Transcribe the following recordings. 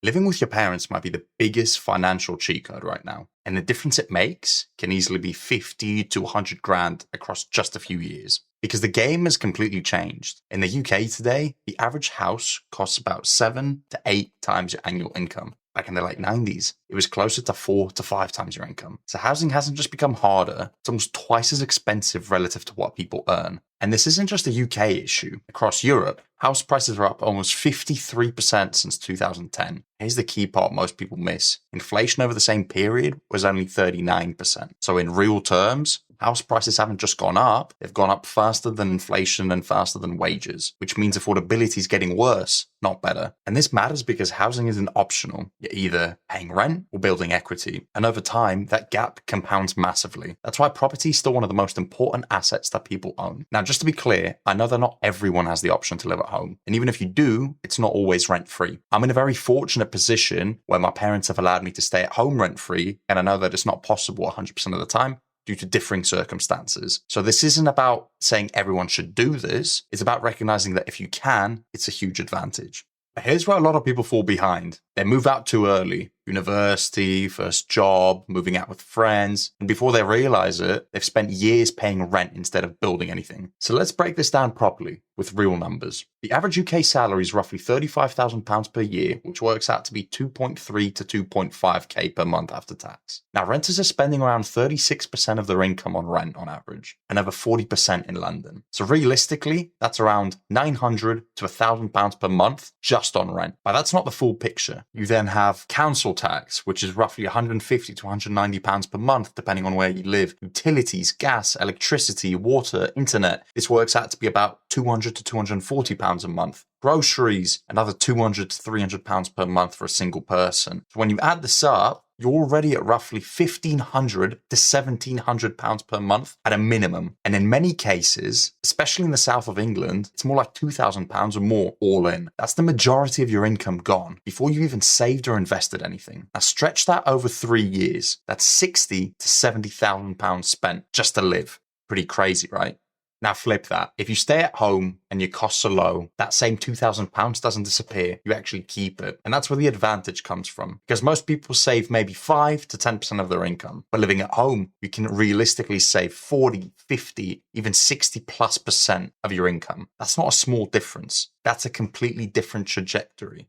Living with your parents might be the biggest financial cheat code right now, and the difference it makes can easily be 50 to 100 grand across just a few years. Because the game has completely changed. In the UK today, the average house costs about 7 to 8 times your annual income. Back in the late 90s, it was closer to 4 to 5 times your income. So housing hasn't just become harder, it's almost twice as expensive relative to what people earn. And this isn't just a UK issue. Across Europe, house prices are up almost 53% since 2010. Here's the key part most people miss. Inflation over the same period was only 39%. So in real terms, house prices haven't just gone up, they've gone up faster than inflation and faster than wages, which means affordability is getting worse, not better. And this matters because housing isn't optional. You're either paying rent or building equity. And over time, that gap compounds massively. That's why property is still one of the most important assets that people own. Now, just to be clear, I know that not everyone has the option to live at home. And even if you do, it's not always rent-free. I'm in a very fortunate position where my parents have allowed me to stay at home rent-free, and I know that it's not possible 100% of the time due to differing circumstances. So this isn't about saying everyone should do this. It's about recognizing that if you can, it's a huge advantage. But here's where a lot of people fall behind. They move out too early. University, first job, moving out with friends. And before they realize it, they've spent years paying rent instead of building anything. So let's break this down properly with real numbers. The average UK salary is roughly £35,000 per year, which works out to be 2.3 to 2.5k per month after tax. Now, renters are spending around 36% of their income on rent on average, and over 40% in London. So realistically, that's around £900 to £1,000 per month just on rent. But that's not the full picture. You then have council tax, which is roughly £150 to £190 per month, depending on where you live. Utilities, gas, electricity, water, internet. This works out to be about £200 to £240 a month. Groceries, another £200 to £300 per month for a single person. So when you add this up, you're already at roughly £1,500 to £1,700 per month at a minimum. And in many cases, especially in the south of England, it's more like £2,000 or more all in. That's the majority of your income gone before you even saved or invested anything. Now stretch that over 3 years. That's £60,000 to £70,000 spent just to live. Pretty crazy, right? Now flip that. If you stay at home and your costs are low, that same £2,000 doesn't disappear. You actually keep it. And that's where the advantage comes from. Because most people save maybe 5 to 10% of their income. But living at home, you can realistically save 40, 50, even 60+% of your income. That's not a small difference. That's a completely different trajectory.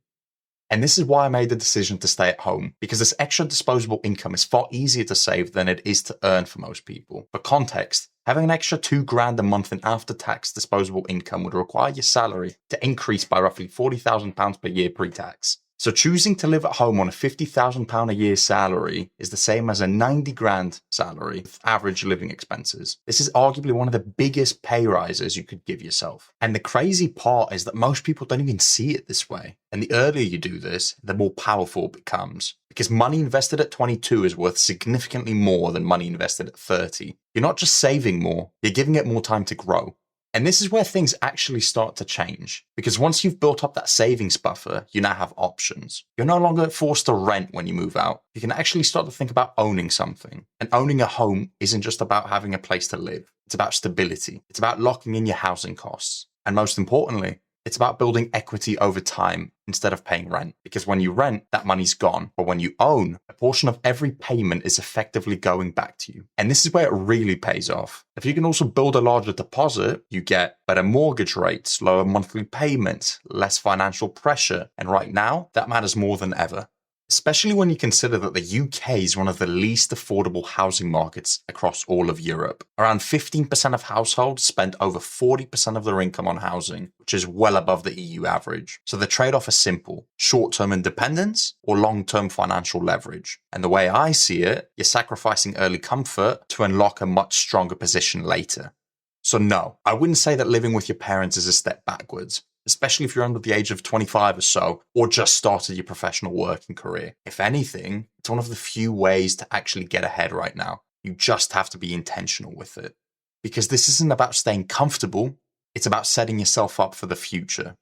And this is why I made the decision to stay at home, because this extra disposable income is far easier to save than it is to earn for most people. For context, having an extra £2,000 a month in after-tax disposable income would require your salary to increase by roughly £40,000 per year pre-tax. So choosing to live at home on a £50,000 a year salary is the same as a 90 grand salary with average living expenses. This is arguably one of the biggest pay rises you could give yourself. And the crazy part is that most people don't even see it this way. And the earlier you do this, the more powerful it becomes. Because money invested at 22 is worth significantly more than money invested at 30. You're not just saving more, you're giving it more time to grow. And this is where things actually start to change. Because once you've built up that savings buffer, you now have options. You're no longer forced to rent when you move out. You can actually start to think about owning something. And owning a home isn't just about having a place to live. It's about stability. It's about locking in your housing costs. And most importantly, it's about building equity over time instead of paying rent. Because when you rent, that money's gone. But when you own, a portion of every payment is effectively going back to you. And this is where it really pays off. If you can also build a larger deposit, you get better mortgage rates, lower monthly payments, less financial pressure. And right now, that matters more than ever. Especially when you consider that the UK is one of the least affordable housing markets across all of Europe. Around 15% of households spend over 40% of their income on housing, which is well above the EU average. So the trade-off is simple: short-term independence or long-term financial leverage. And the way I see it, you're sacrificing early comfort to unlock a much stronger position later. So no, I wouldn't say that living with your parents is a step backwards, especially if you're under the age of 25 or so, or just started your professional working career. If anything, it's one of the few ways to actually get ahead right now. You just have to be intentional with it. Because this isn't about staying comfortable, it's about setting yourself up for the future.